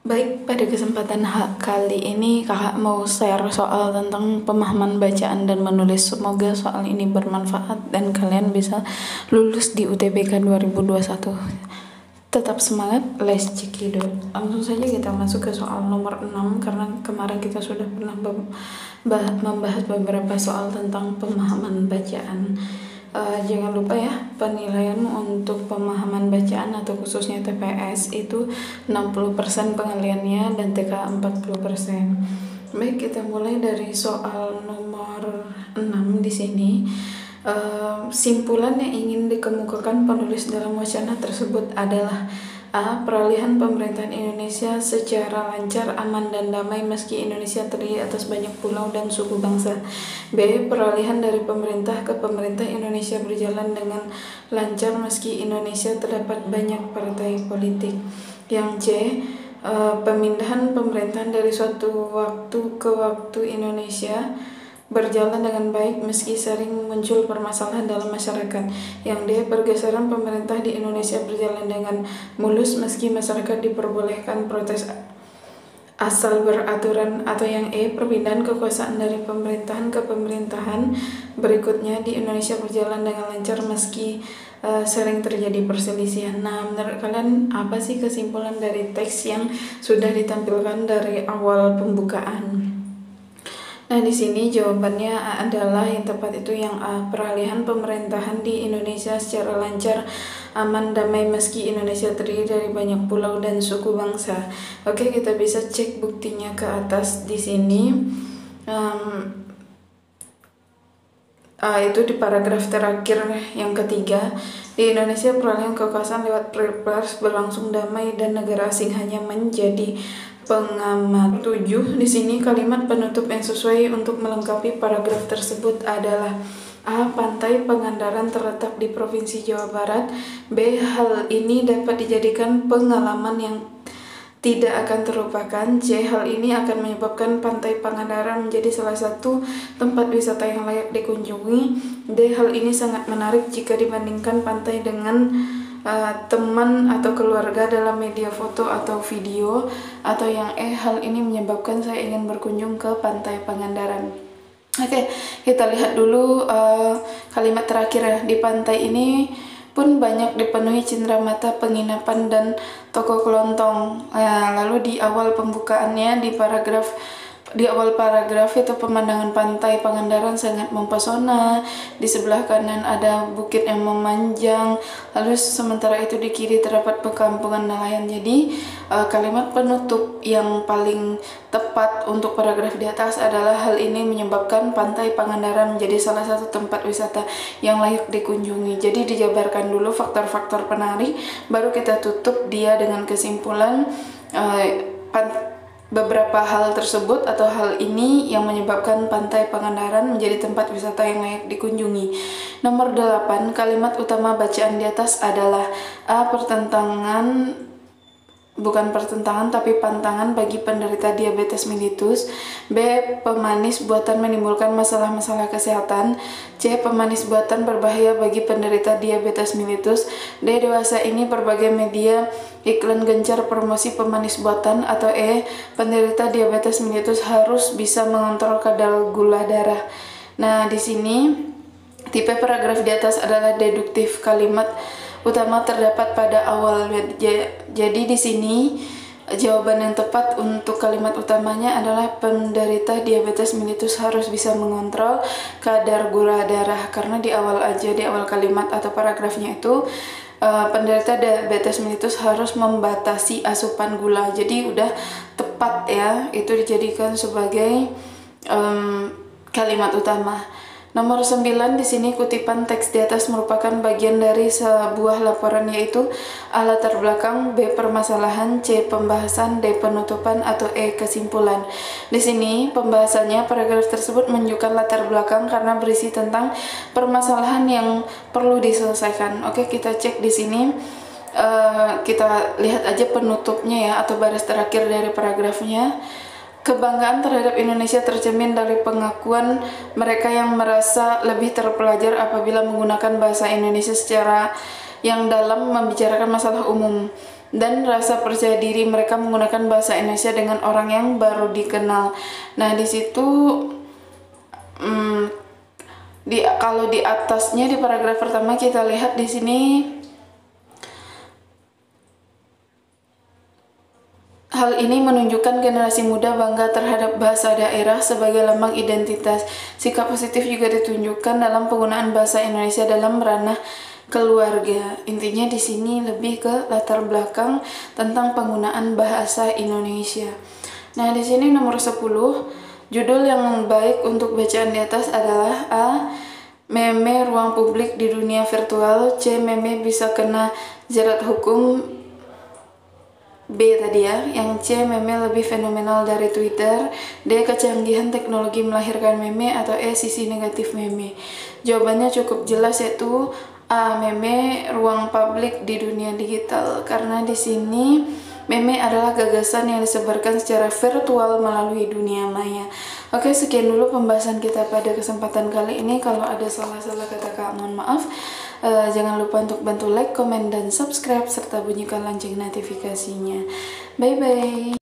Baik, pada kesempatan kali ini kakak mau share soal tentang pemahaman bacaan dan menulis. Semoga soal ini bermanfaat dan kalian bisa lulus di UTBK 2021. Tetap semangat, let's cekidot. Langsung saja kita masuk ke soal nomor 6 karena kemarin kita sudah pernah membahas beberapa soal tentang pemahaman bacaan. Jangan lupa ya, penilaian untuk pemahaman bacaan atau khususnya TPS itu 60% pengaliannya dan TK 40%. Baik, kita mulai dari soal nomor 6 di sini. Simpulan yang ingin dikemukakan penulis dalam wacana tersebut adalah A. Peralihan pemerintahan Indonesia secara lancar, aman, dan damai meski Indonesia terdiri atas banyak pulau dan suku bangsa. B. Peralihan dari pemerintah ke pemerintah Indonesia berjalan dengan lancar meski Indonesia terdapat banyak partai politik. Yang C. Pemindahan pemerintahan dari suatu waktu ke waktu Indonesia berjalan dengan baik meski sering muncul permasalahan dalam masyarakat. Yang D. Pergeseran pemerintah di Indonesia berjalan dengan mulus meski masyarakat diperbolehkan protes asal beraturan. Atau yang E. Perpindahan kekuasaan dari pemerintahan ke pemerintahan berikutnya di Indonesia berjalan dengan lancar meski sering terjadi perselisihan. Nah, menurut kalian apa sih kesimpulan dari teks yang sudah ditampilkan dari awal pembukaan? Nah, di sini jawabannya adalah yang tepat itu yang A. Peralihan pemerintahan di Indonesia secara lancar, aman, damai meski Indonesia terdiri dari banyak pulau dan suku bangsa. Oke, kita bisa cek buktinya ke atas di sini. Itu di paragraf terakhir yang ketiga. Di Indonesia peralihan kekuasaan lewat pilpres berlangsung damai dan negara asing hanya menjadi pengamat. 7. Di sini kalimat penutup yang sesuai untuk melengkapi paragraf tersebut adalah A. Pantai Pangandaran terletak di Provinsi Jawa Barat. B. Hal ini dapat dijadikan pengalaman yang tidak akan terlupakan. C. Hal ini akan menyebabkan Pantai Pangandaran menjadi salah satu tempat wisata yang layak dikunjungi. D. Hal ini sangat menarik jika dibandingkan pantai dengan teman atau keluarga dalam media foto atau video. Atau yang E. Hal ini menyebabkan saya ingin berkunjung ke Pantai Pangandaran. Oke, kita lihat dulu kalimat terakhir ya. Di pantai ini pun banyak dipenuhi cenderamata penginapan dan toko kelontong. Lalu di awal pembukaannya di awal paragraf itu pemandangan pantai Pangandaran sangat mempesona. Di sebelah kanan ada bukit yang memanjang. Lalu sementara itu di kiri terdapat perkampungan nelayan. Jadi kalimat penutup yang paling tepat untuk paragraf di atas adalah hal ini menyebabkan Pantai Pangandaran menjadi salah satu tempat wisata yang layak dikunjungi. Jadi dijabarkan dulu faktor-faktor penarik, baru kita tutup dia dengan kesimpulan beberapa hal tersebut atau hal ini yang menyebabkan Pantai Pangandaran menjadi tempat wisata yang layak dikunjungi. Nomor 8, kalimat utama bacaan di atas adalah A. Bukan pertentangan tapi pantangan bagi penderita diabetes mellitus. B. Pemanis buatan menimbulkan masalah-masalah kesehatan. C. Pemanis buatan berbahaya bagi penderita diabetes mellitus. D. Dewasa ini berbagai media iklan gencar promosi pemanis buatan. Atau E. Penderita diabetes mellitus harus bisa mengontrol kadar gula darah. Nah, di sini tipe paragraf di atas adalah deduktif. Kalimat utama terdapat pada awal. Jadi di sini jawaban yang tepat untuk kalimat utamanya adalah penderita diabetes mellitus harus bisa mengontrol kadar gula darah, karena di awal kalimat atau paragrafnya itu penderita diabetes mellitus harus membatasi asupan gula. Jadi udah tepat ya, itu dijadikan sebagai kalimat utama. Nomor 9 di sini kutipan teks di atas merupakan bagian dari sebuah laporan, yaitu A. Latar belakang, B. Permasalahan, C. Pembahasan, D. Penutupan, atau E. Kesimpulan. Di sini pembahasannya paragraf tersebut menunjukkan latar belakang karena berisi tentang permasalahan yang perlu diselesaikan. Oke, kita cek di sini. Kita lihat aja penutupnya ya, atau baris terakhir dari paragrafnya. Kebanggaan terhadap Indonesia tercermin dari pengakuan mereka yang merasa lebih terpelajar apabila menggunakan bahasa Indonesia secara yang dalam membicarakan masalah umum. dan rasa percaya diri mereka menggunakan bahasa Indonesia dengan orang yang baru dikenal. Nah, di situ kalau di atasnya di paragraf pertama kita lihat di sini, hal ini menunjukkan generasi muda bangga terhadap bahasa daerah sebagai lambang identitas. Sikap positif juga ditunjukkan dalam penggunaan bahasa Indonesia dalam ranah keluarga. Intinya di sini lebih ke latar belakang tentang penggunaan bahasa Indonesia. Nah, di sini nomor 10, judul yang baik untuk bacaan di atas adalah A. Meme ruang publik di dunia virtual. C. Meme bisa kena jerat hukum. B tadi ya, yang C, meme lebih fenomenal dari Twitter. D, kecanggihan teknologi melahirkan meme. Atau E, sisi negatif meme. Jawabannya cukup jelas, yaitu A, meme ruang publik di dunia digital. Karena di sini meme adalah gagasan yang disebarkan secara virtual melalui dunia maya. Oke, sekian dulu pembahasan kita pada kesempatan kali ini. Kalau ada salah-salah kata mohon maaf. Jangan lupa untuk bantu like, komen, dan subscribe serta bunyikan lonceng notifikasinya. Bye bye.